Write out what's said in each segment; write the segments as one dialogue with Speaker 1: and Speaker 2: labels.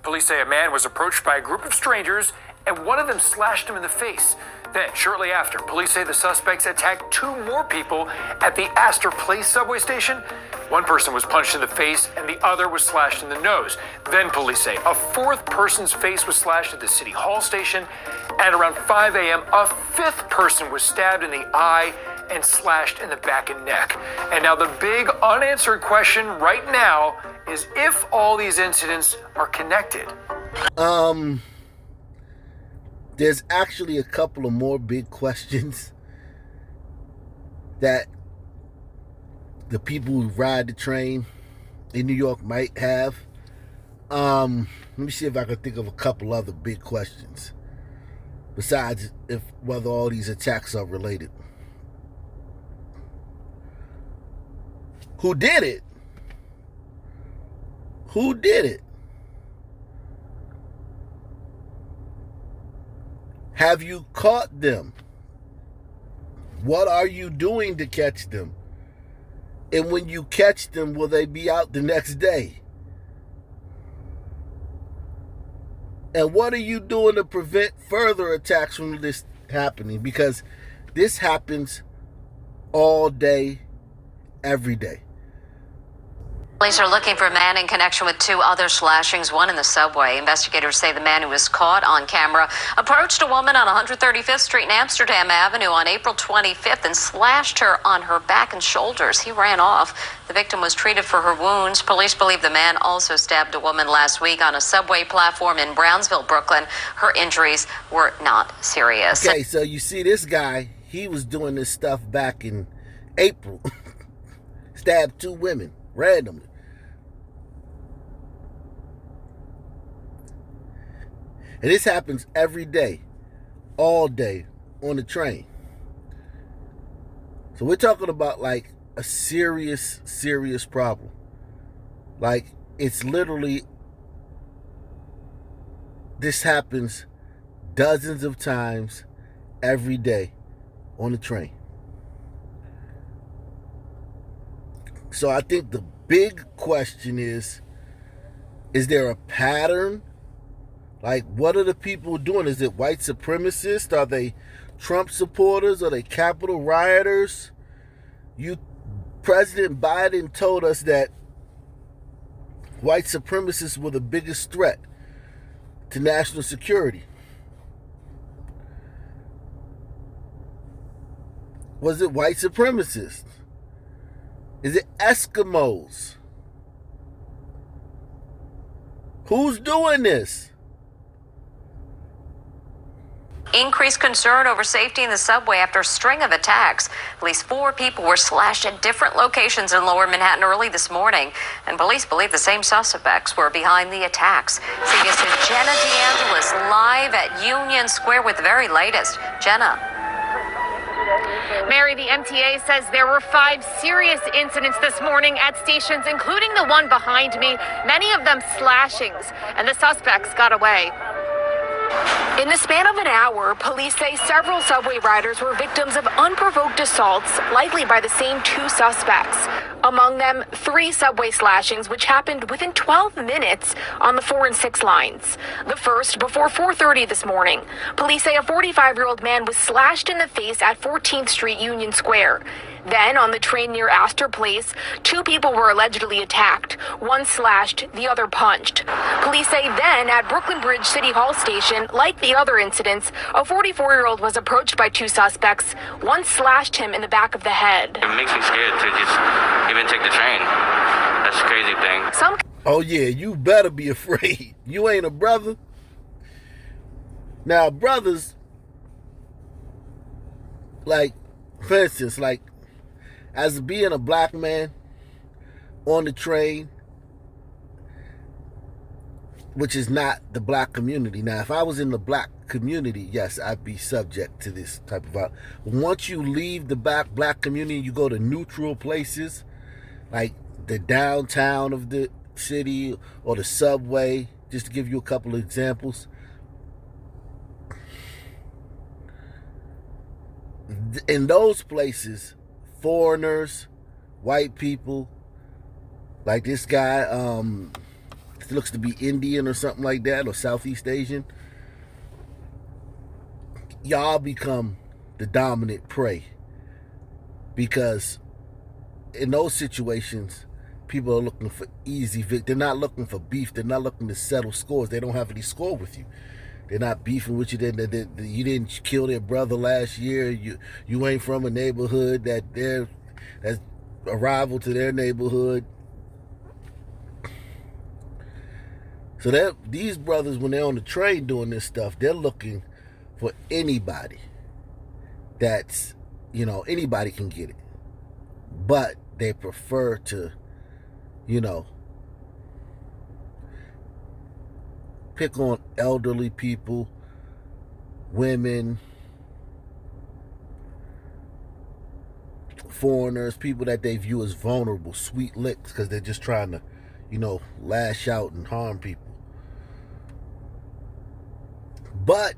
Speaker 1: Police say a man was approached by a group of strangers and one of them slashed him in the face. Then, shortly after, police say the suspects attacked two more people at the Astor Place subway station. One person was punched in the face and the other was slashed in the nose. Then police say a fourth person's face was slashed at the City Hall station. And around 5 a.m., a fifth person was stabbed in the eye and slashed in the back and neck. And now the big unanswered question right now is if all these incidents are connected.
Speaker 2: There's actually a couple of more big questions that the people who ride the train in New York might have. Let me see if I can think of a couple other big questions besides whether all these attacks are related. Who did it? Who did it? Have you caught them? What are you doing to catch them? And when you catch them, will they be out the next day? And what are you doing to prevent further attacks from this happening? Because this happens all day, every day.
Speaker 3: Police are looking for a man in connection with two other slashings, one in the subway. Investigators say the man who was caught on camera approached a woman on 135th Street and Amsterdam Avenue on April 25th and slashed her on her back and shoulders. He ran off. The victim was treated for her wounds. Police believe the man also stabbed a woman last week on a subway platform in Brownsville, Brooklyn. Her injuries were not serious.
Speaker 2: Okay, so you see this guy, he was doing this stuff back in April. Stabbed two women randomly. And this happens every day, all day, on the train. So we're talking about like a serious, serious problem. Like it's literally, this happens dozens of times every day on the train. So I think the big question is there a pattern? Like, what are the people doing? Is it white supremacists? Are they Trump supporters? Are they Capitol rioters? President Biden told us that white supremacists were the biggest threat to national security. Was it white supremacists? Is it Eskimos? Who's doing this?
Speaker 3: Increased concern over safety in the subway after a string of attacks. At least 4 people were slashed at different locations in Lower Manhattan early this morning, and police believe the same suspects were behind the attacks. CBS's Jenna DeAngelis live at Union Square with the very latest. Jenna.
Speaker 4: Mary, the MTA says there were 5 serious incidents this morning at stations, including the one behind me, many of them slashings, and the suspects got away. In the span of an hour, police say several subway riders were victims of unprovoked assaults, likely by the same 2 suspects. Among them, 3 subway slashings, which happened within 12 minutes on the 4 and 6 lines. The first before 4:30 this morning. Police say a 45-year-old man was slashed in the face at 14th Street Union Square. Then, on the train near Astor Place, 2 people were allegedly attacked. One slashed, the other punched. Police say then, at Brooklyn Bridge City Hall station, like the other incidents, a 44-year-old was approached by 2 suspects. One slashed him in the back of the head.
Speaker 5: It makes me scared to just even take the train. That's a crazy thing.
Speaker 2: Oh yeah, you better be afraid. You ain't a brother. Now, brothers, like, for instance, like, as being a black man on the train, which is not the black community. Now, if I was in the black community, yes, I'd be subject to this type of violence. Once you leave the black community, you go to neutral places, like the downtown of the city or the subway, just to give you a couple of examples. In those places, foreigners, white people, like this guy, looks to be Indian or something like that, or Southeast Asian, y'all become the dominant prey. Because in those situations, people are looking for easy they're not looking for beef. They're not looking to settle scores. They don't have any score with you. They're not beefing with you. You didn't kill their brother last year. You ain't from a neighborhood that's a rival to their neighborhood. So these brothers, when they're on the train doing this stuff, they're looking for anybody that's, anybody can get it. But they prefer to, pick on elderly people, women, foreigners, people that they view as vulnerable, sweet licks, because they're just trying to, lash out and harm people. But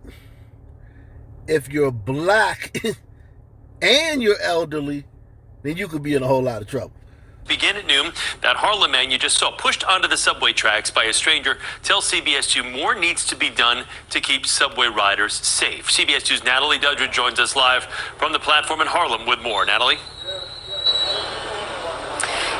Speaker 2: if you're black and you're elderly, then you could be in a whole lot of trouble.
Speaker 6: Begin at noon. That Harlem man you just saw pushed onto the subway tracks by a stranger tells CBS 2 more needs to be done to keep subway riders safe. CBS 2's Natalie Dudridge joins us live from the platform in Harlem with more. Natalie?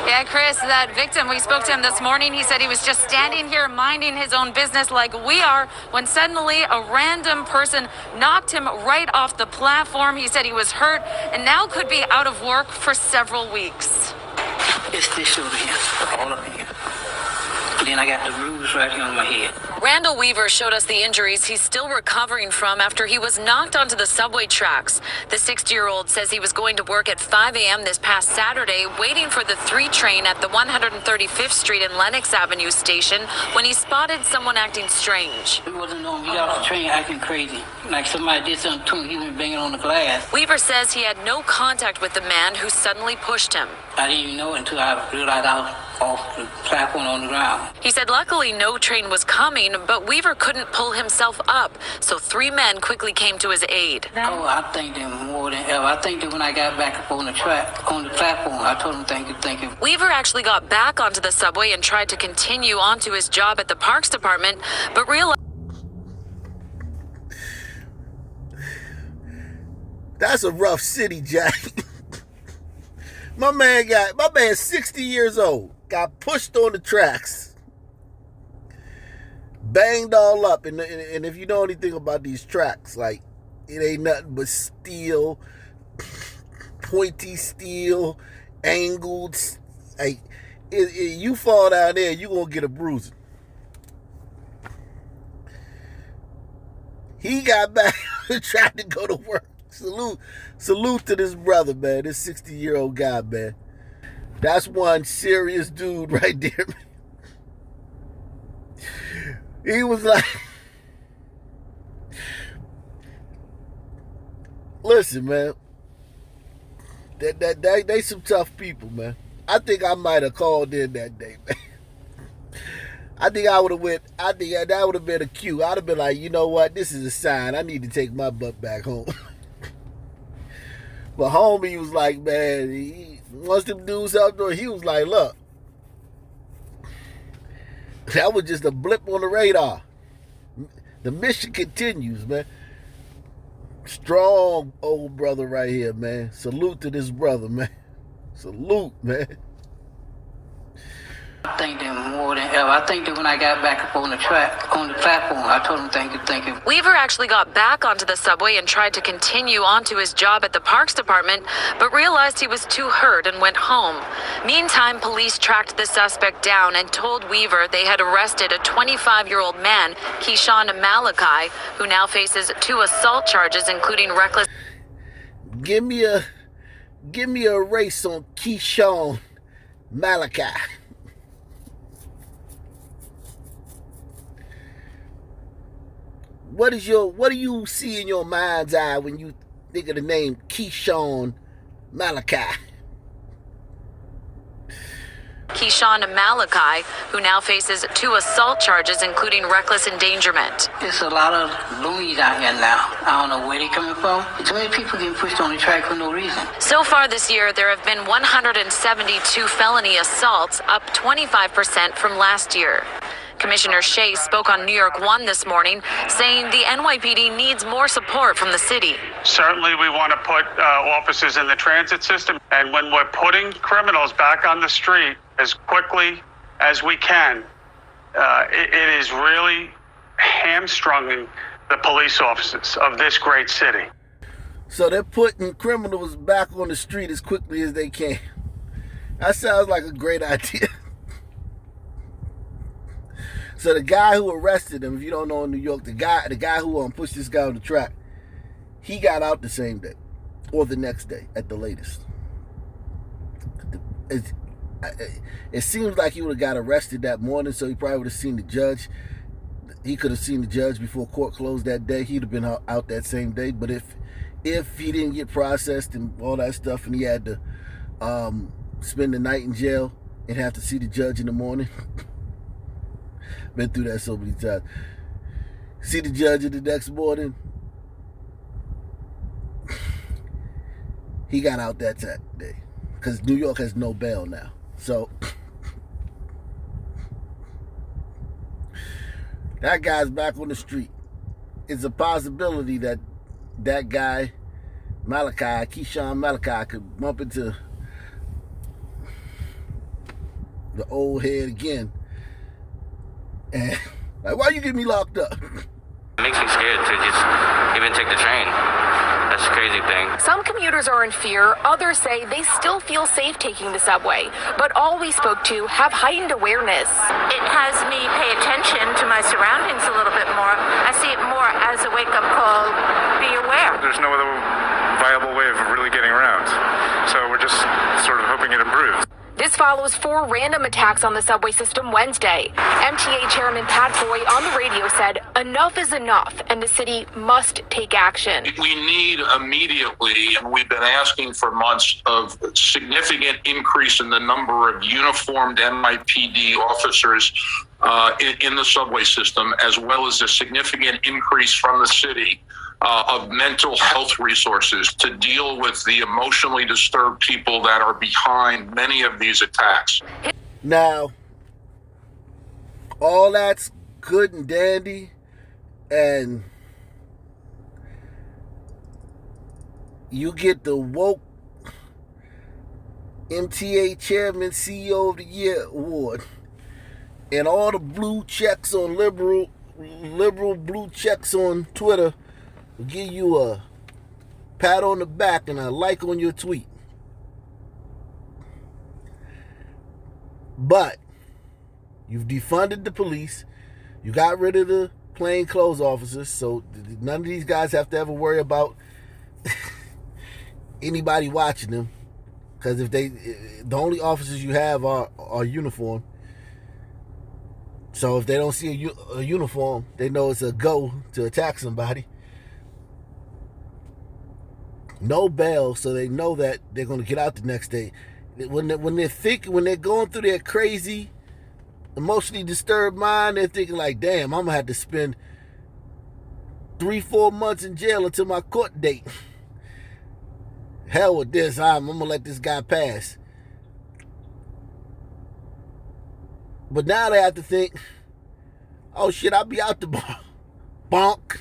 Speaker 7: Yeah, Chris, that victim, we spoke to him this morning. He said he was just standing here minding his own business like we are when suddenly a random person knocked him right off the platform. He said he was hurt and now could be out of work for several weeks.
Speaker 8: It's this over here, all over here. Then I got the bruise right here on my head.
Speaker 7: Randall Weaver showed us the injuries he's still recovering from after he was knocked onto the subway tracks. The 60-year-old says he was going to work at 5 a.m. this past Saturday, waiting for the 3 train at the 135th Street and Lenox Avenue station when he spotted someone acting strange.
Speaker 8: He wasn't on. He got off the train acting crazy. Like somebody did something to him. He was banging on the glass.
Speaker 7: Weaver says he had no contact with the man who suddenly pushed him.
Speaker 8: I didn't even know it until I realized I was off the platform on the ground.
Speaker 7: He said luckily no train was coming, but Weaver couldn't pull himself up, so 3 men quickly came to his aid.
Speaker 8: Oh, I thank them more than ever. I think that when I got back up on the platform, I told them thank you.
Speaker 7: Weaver actually got back onto the subway and tried to continue onto his job at the Parks Department, but realized...
Speaker 2: That's a rough city, Jack. My man's 60 years old, got pushed on the tracks, banged all up, and if you know anything about these tracks, like, it ain't nothing but steel, pointy steel, angled, like, you fall down there, you gonna get a bruising. He got back and tried to go to work. Salute to this brother, man. This 60-year-old guy, man. That's one serious dude right there. He was like, listen, man. They some tough people, man. I think I might have called in that day, man. I think that would have been a cue. I'd have been like, you know what? This is a sign. I need to take my butt back home. But homie was like, man, once them dudes out there, he was like, look, that was just a blip on the radar. The mission continues, man. Strong old brother right here, man. Salute to this brother, man. Salute, man.
Speaker 8: I thank them more than ever. I think that when I got back up on the platform, I told them thank you.
Speaker 7: Weaver actually got back onto the subway and tried to continue onto his job at the Parks Department, but realized he was too hurt and went home. Meantime, police tracked the suspect down and told Weaver they had arrested a 25-year-old man, Keyshawn Malachi, who now faces 2 assault charges, including reckless...
Speaker 2: Give me a race on Keyshawn Malachi. What do you see in your mind's eye when you think of the name Keyshawn Malachi?
Speaker 7: Keyshawn Malachi, who now faces 2 assault charges, including reckless endangerment.
Speaker 8: There's a lot of loonies out here now. I don't know where they're coming from. Too many people getting pushed on the track for no reason.
Speaker 7: So far this year, there have been 172 felony assaults, up 25% from last year. Commissioner Shea spoke on New York One this morning, saying the NYPD needs more support from the city.
Speaker 9: Certainly, we want to put officers in the transit system. And when we're putting criminals back on the street as quickly as we can, it is really hamstrung the police officers of this great city.
Speaker 2: So they're putting criminals back on the street as quickly as they can. That sounds like a great idea. So the guy who arrested him, if you don't know in New York, the guy who pushed this guy on the track, he got out the same day or the next day at the latest. It seems like he would have got arrested that morning, so he probably would have seen the judge. He could have seen the judge before court closed that day. He'd have been out that same day. But if he didn't get processed and all that stuff, and he had to spend the night in jail and have to see the judge in the morning, been through that so many times. See the judge in the next morning, he got out that day because New York has no bail now. So that guy's back on the street. It's a possibility that that guy, Keyshawn Malachi, could bump into the old head again. And like, why you get me locked up?
Speaker 5: It makes me scared to just even take the train. That's a crazy thing.
Speaker 4: Some commuters are in fear. Others say they still feel safe taking the subway. But all we spoke to have heightened awareness.
Speaker 10: It has me pay attention to my surroundings a little bit more. I see it more as a wake-up call. Be aware.
Speaker 11: There's no other viable way of really getting around. So we're just sort of hoping it improves.
Speaker 4: This follows 4 random attacks on the subway system Wednesday. MTA Chairman Pat Foy on the radio said enough is enough and the city must take action.
Speaker 12: We need immediately, and we've been asking for months, of significant increase in the number of uniformed NYPD officers in the subway system, as well as a significant increase from the city of mental health resources to deal with the emotionally disturbed people that are behind many of these attacks.
Speaker 2: Now, all that's good and dandy, and you get the woke MTA Chairman CEO of the Year award, and all the blue checks on liberal blue checks on Twitter will give you a pat on the back and a like on your tweet. But you've defunded the police. You got rid of the plainclothes officers, so none of these guys have to ever worry about anybody watching them. Because if the only officers you have are uniformed. So if they don't see a uniform, they know it's a go to attack somebody. No bail, so they know that they're going to get out the next day. When they're going through their crazy, emotionally disturbed mind, they're thinking like, damn, I'm going to have to spend 3-4 months in jail until my court date. Hell with this, I'm going to let this guy pass. But now they have to think, oh shit, I'll be out the bar. Bonk.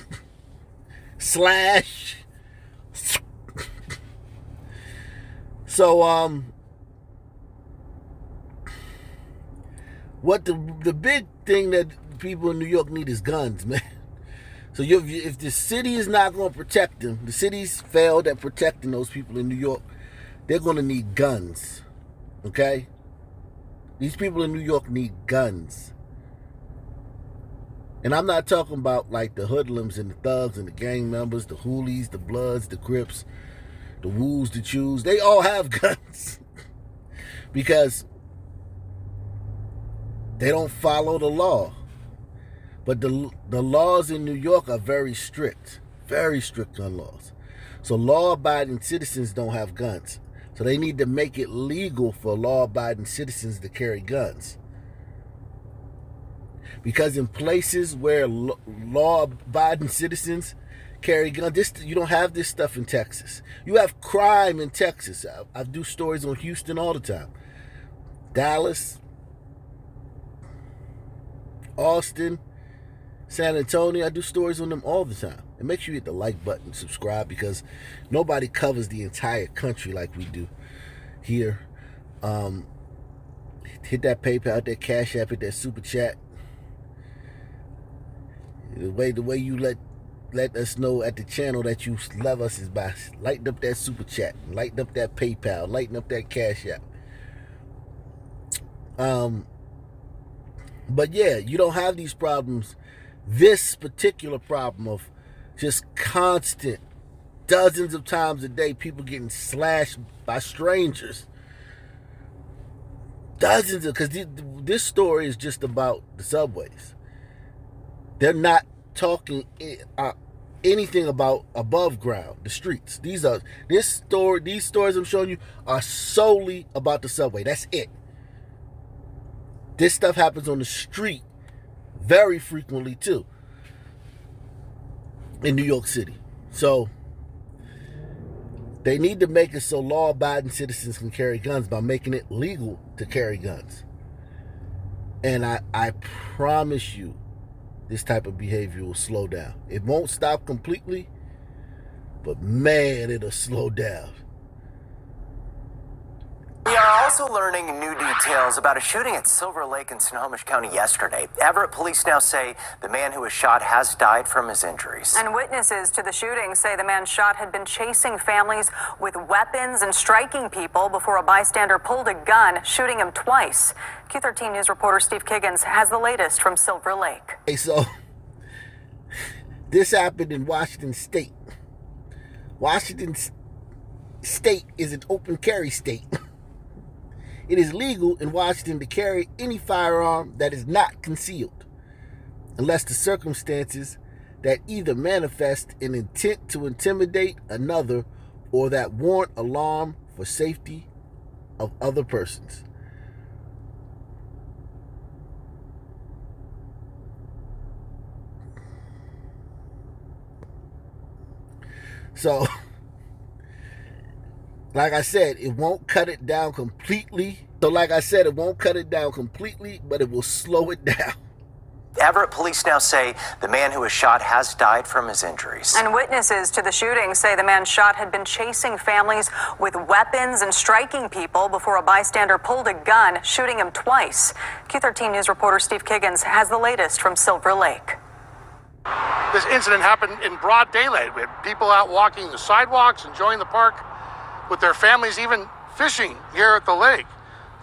Speaker 2: Slash. So, what the big thing that people in New York need is guns, man. So if the city is not going to protect them, the city's failed at protecting those people in New York, they're going to need guns, okay? These people in New York need guns. And I'm not talking about like the hoodlums and the thugs and the gang members, the hoolies, the bloods, the crips, the woos, the chews. They all have guns because they don't follow the law. But the laws in New York are very strict on laws. So law-abiding citizens don't have guns. So they need to make it legal for law-abiding citizens to carry guns. Because in places where law-abiding citizens carry guns, you don't have this stuff in Texas. You have crime in Texas. I do stories on Houston all the time. Dallas, Austin, San Antonio. I do stories on them all the time. And make sure you hit the like button, subscribe, because nobody covers the entire country like we do here. Hit that PayPal, that Cash App, hit that Super Chat. The way you let us know at the channel that you love us is by lighting up that Super Chat, lighting up that PayPal, lighting up that Cash App. But yeah, you don't have these problems. This particular problem of just constant, dozens of times a day, people getting slashed by strangers. Dozens of, because this story is just about the subways. They're not talking anything about above ground, the streets. These stories I'm showing you are solely about the subway. That's it. This stuff happens on the street very frequently too in New York City. So they need to make it so law-abiding citizens can carry guns by making it legal to carry guns. And I promise you, this type of behavior will slow down. It won't stop completely, but man, it'll slow down.
Speaker 13: We are also learning new details about a shooting at Silver Lake in Snohomish County yesterday. Everett police now say the man who was shot has died from his injuries.
Speaker 14: And witnesses to the shooting say the man shot had been chasing families with weapons and striking people before a bystander pulled a gun, shooting him twice. Q13 News reporter Steve Kiggins has the latest from Silver Lake.
Speaker 2: Hey, so this happened in Washington State. Washington State is an open carry state. It is legal in Washington to carry any firearm that is not concealed, unless the circumstances that either manifest an intent to intimidate another or that warrant alarm for safety of other persons. So, like I said, it won't cut it down completely. But it will slow it down.
Speaker 13: Everett police now say the man who was shot has died from his injuries.
Speaker 14: And witnesses to the shooting say the man shot had been chasing families with weapons and striking people before a bystander pulled a gun, shooting him twice. Q13 News reporter Steve Kiggins has the latest from Silver Lake.
Speaker 15: This incident happened in broad daylight. We had people out walking the sidewalks, enjoying the park with their families, even fishing here at the lake.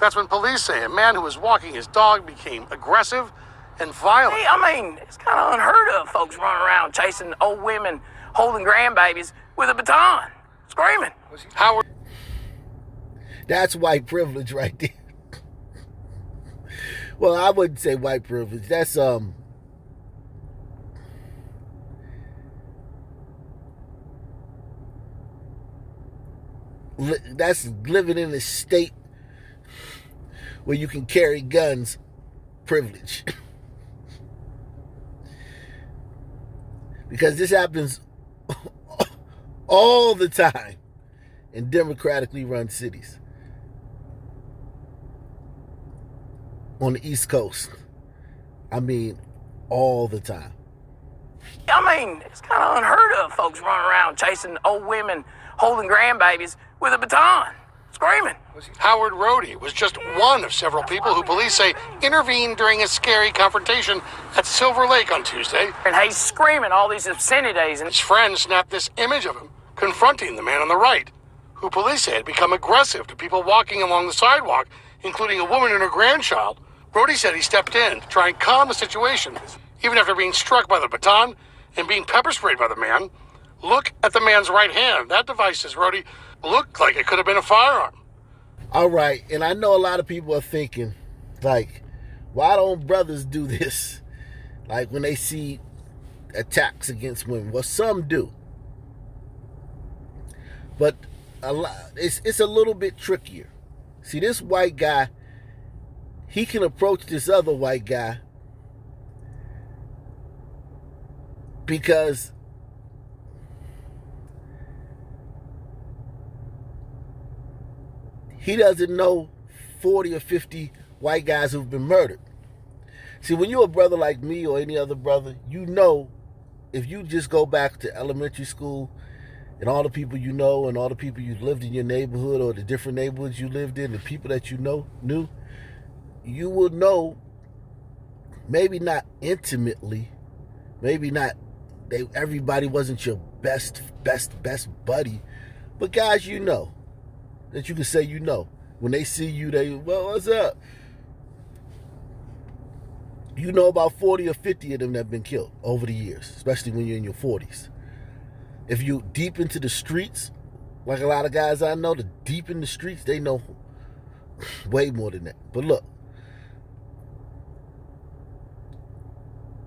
Speaker 15: That's when police say a man who was walking his dog became aggressive and violent.
Speaker 16: Hey, I mean, it's kind of unheard of, folks running around chasing old women, holding grandbabies with a baton, screaming.
Speaker 15: Howard.
Speaker 2: That's white privilege right there. Well, I wouldn't say white privilege. That's living in a state where you can carry guns privilege. Because this happens all the time in democratically run cities on the East Coast. I mean, all the time.
Speaker 16: I mean, it's kind of unheard of, folks running around chasing old women, holding grandbabies with a baton, screaming.
Speaker 15: Howard Rohde was just one of several people who police say intervened during a scary confrontation at Silver Lake on Tuesday.
Speaker 16: And he's screaming all these obscenities. And
Speaker 15: his friend snapped this image of him confronting the man on the right, who police say had become aggressive to people walking along the sidewalk, including a woman and her grandchild. Rohde said he stepped in to try and calm the situation, even after being struck by the baton and being pepper sprayed by the man. Look at the man's right hand. That device, says Rohde, looked like it could have been a firearm.
Speaker 2: All right, and I know a lot of people are thinking, like, why don't brothers do this? Like when they see attacks against women. Well, some do. But it's a little bit trickier. See, this white guy, he can approach this other white guy because he doesn't know 40 or 50 white guys who've been murdered. See, when you're a brother like me or any other brother, you know, if you just go back to elementary school and all the people you know and all the people you lived in your neighborhood or the different neighborhoods you lived in, the people that you knew, you will know, maybe not intimately, maybe not, everybody wasn't your best buddy, but guys you know, that you can say you know. When they see you, well, what's up? You know about 40 or 50 of them that have been killed over the years, especially when you're in your 40s. If you deep into the streets, like a lot of guys I know, the deep in the streets, they know way more than that. But look,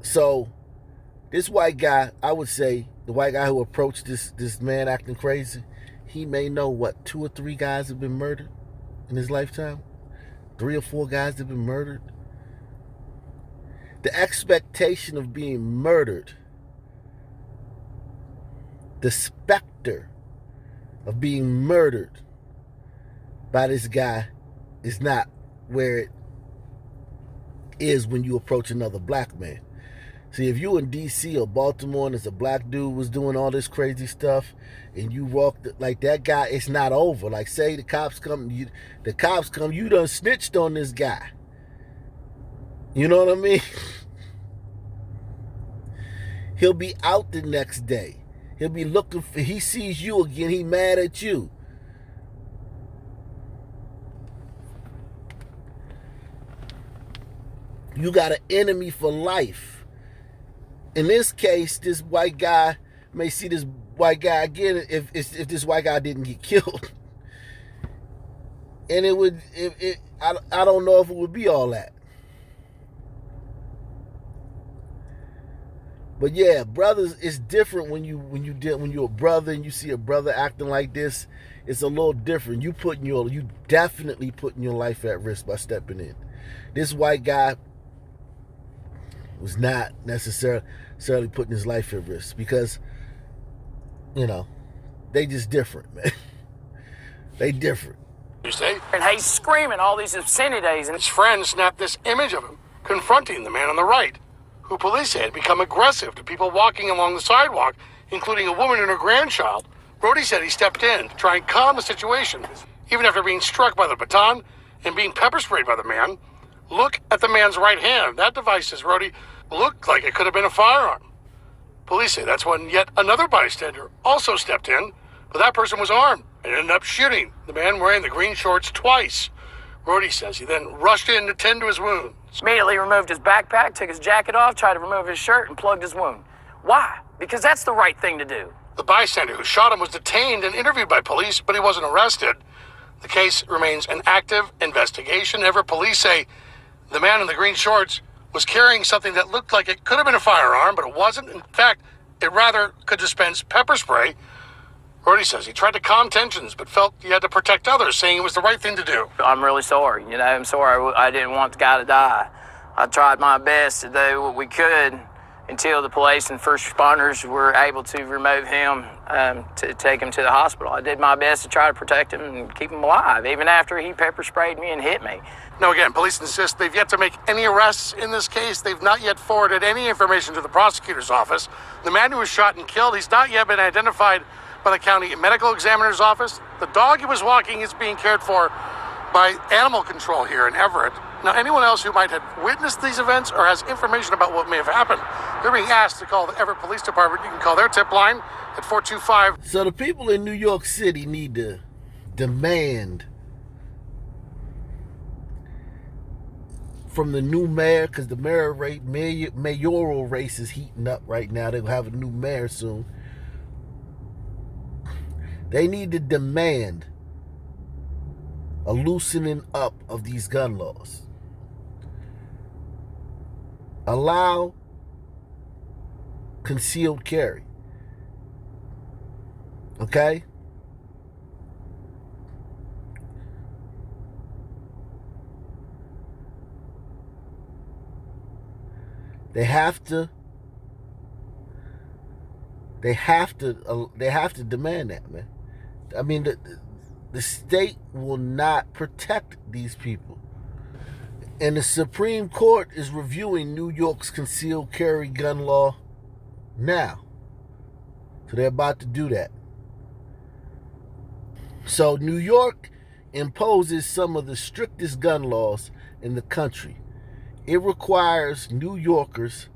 Speaker 2: so this white guy, I would say, the white guy who approached this man acting crazy, he may know, what, 2 or 3 guys have been murdered in his lifetime? 3 or 4 guys have been murdered? The expectation of being murdered, the specter of being murdered by this guy is not where it is when you approach another black man. See, if you in D.C. or Baltimore and there's a black dude was doing all this crazy stuff and you walked like that guy, it's not over. Like, say the cops come, you done snitched on this guy. You know what I mean? He'll be out the next day. He'll be looking for, he sees you again, he mad at you. You got an enemy for life. In this case, this white guy may see this white guy again if this white guy didn't get killed. And I don't know if it would be all that. But yeah, brothers, it's different when you're a brother and you see a brother acting like this. It's a little different. You definitely putting your life at risk by stepping in. This white guy was not necessarily putting his life at risk because, you know, they just different, man. They different.
Speaker 15: You say?
Speaker 16: And he's screaming all these obscenities, and
Speaker 15: his friend snapped this image of him confronting the man on the right, who police say had become aggressive to people walking along the sidewalk, including a woman and her grandchild. Brody said he stepped in to try and calm the situation, even after being struck by the baton and being pepper sprayed by the man. Look at the man's right hand. That device, says Brody, looked like it could have been a firearm. Police say that's when yet another bystander also stepped in, but that person was armed and ended up shooting the man wearing the green shorts twice. Brody says he then rushed in to tend to his wound.
Speaker 16: Immediately removed his backpack, took his jacket off, tried to remove his shirt, and plugged his wound. Why? Because that's the right thing to do.
Speaker 15: The bystander who shot him was detained and interviewed by police, but he wasn't arrested. The case remains an active investigation. However, police say the man in the green shorts was carrying something that looked like it could have been a firearm, but it wasn't. In fact, it rather could dispense pepper spray. Brody says he tried to calm tensions, but felt he had to protect others, saying it was the right thing to do.
Speaker 16: I'm really sorry. I'm sorry I didn't want the guy to die. I tried my best to do what we could until the police and first responders were able to remove him to take him to the hospital. I did my best to try to protect him and keep him alive, even after he pepper sprayed me and hit me.
Speaker 15: Now, again, police insist they've yet to make any arrests in this case. They've not yet forwarded any information to the prosecutor's office. The man who was shot and killed, he's not yet been identified by the county medical examiner's office. The dog he was walking is being cared for by animal control here in Everett. Now, anyone else who might have witnessed these events or has information about what may have happened, they're being asked to call the Everett Police Department. You can call their tip line at 425.
Speaker 2: So the people in New York City need to demand from the new mayor, because the mayoral race is heating up right now. They'll have a new mayor soon. They need to demand a loosening up of these gun laws. Allow concealed carry. Okay? They have to demand that, man. I mean, the state will not protect these people. And the Supreme Court is reviewing New York's concealed carry gun law now. So they're about to do that. So New York imposes some of the strictest gun laws in the country. It requires New Yorkers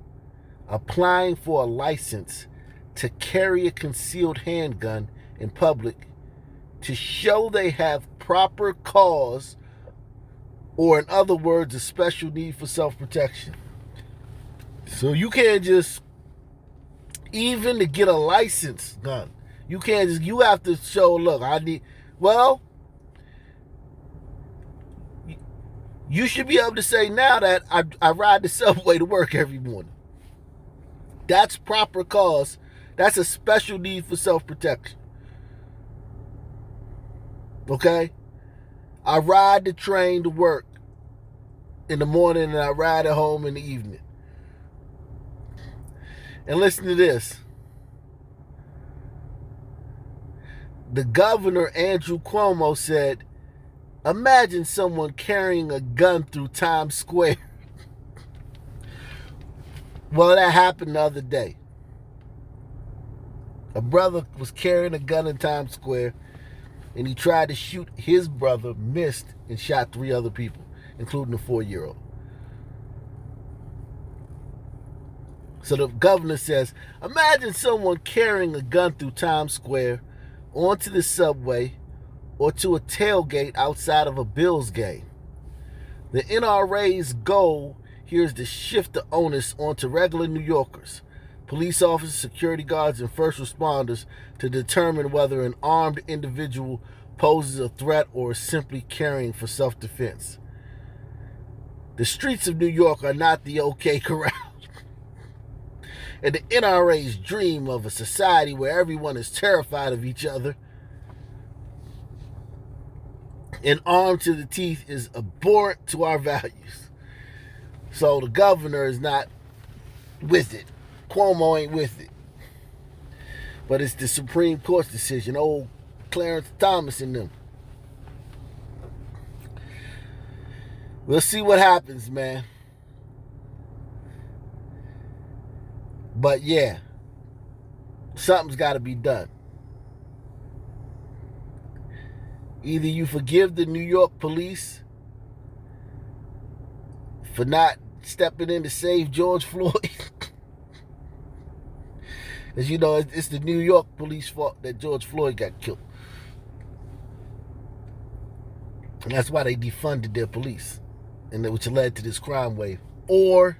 Speaker 2: applying for a license to carry a concealed handgun in public to show they have proper cause, or in other words, a special need for self-protection. So you can't just, even to get a license gun, you can't just, you have to show, look, I need, well, you should be able to say now that I ride the subway to work every morning. That's proper cause. That's a special need for self-protection. Okay? I ride the train to work in the morning and I ride it home in the evening. And listen to this. The governor, Andrew Cuomo, said, imagine someone carrying a gun through Times Square. Well, that happened the other day. A brother was carrying a gun in Times Square, and he tried to shoot his brother, missed, and shot 3 other people, including a 4-year-old. So the governor says, imagine someone carrying a gun through Times Square, onto the subway, or to a tailgate outside of a Bills game. The NRA's goal here is to shift the onus onto regular New Yorkers, police officers, security guards, and first responders to determine whether an armed individual poses a threat or is simply carrying for self-defense. The streets of New York are not the OK Corral. And the NRA's dream of a society where everyone is terrified of each other and armed to the teeth is abhorrent to our values. So the governor is not with it. Cuomo ain't with it. But it's the Supreme Court's decision. Old Clarence Thomas and them. We'll see what happens, man. But yeah, something's got to be done. Either you forgive the New York police for not stepping in to save George Floyd. As you know, it's the New York police fault that George Floyd got killed. And that's why they defunded their police, and which led to this crime wave. Or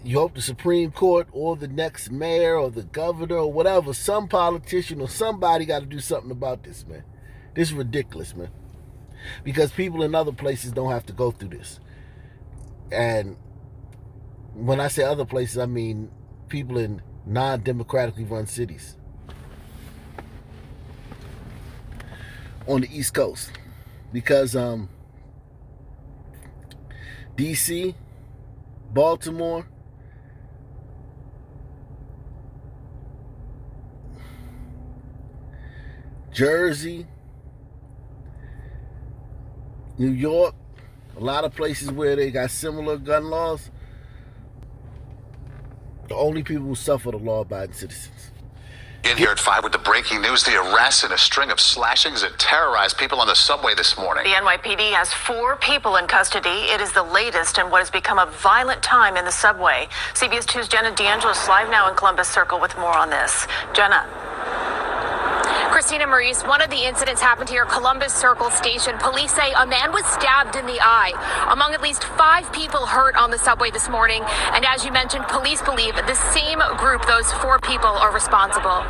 Speaker 2: you hope the Supreme Court or the next mayor or the governor or whatever, some politician or somebody got to do something about this, man. This is ridiculous, man. Because people in other places don't have to go through this. And when I say other places, I mean people in non-democratically run cities on the East Coast. Because DC, Baltimore, Jersey, New York, a lot of places where they got similar gun laws, the only people who suffer the law-abiding citizens.
Speaker 17: In here at 5 with the breaking news, the arrests and a string of slashings that terrorized people on the subway this morning.
Speaker 14: The NYPD has 4 people in custody. It is the latest in what has become a violent time in the subway. CBS 2's Jenna DeAngelis live now in Columbus Circle with more on this. Jenna.
Speaker 4: Christina Maurice, one of the incidents happened here at Columbus Circle Station. Police say a man was stabbed in the eye. Among at least 5 people hurt on the subway this morning. And as you mentioned, police believe the same group, those 4 people, are responsible.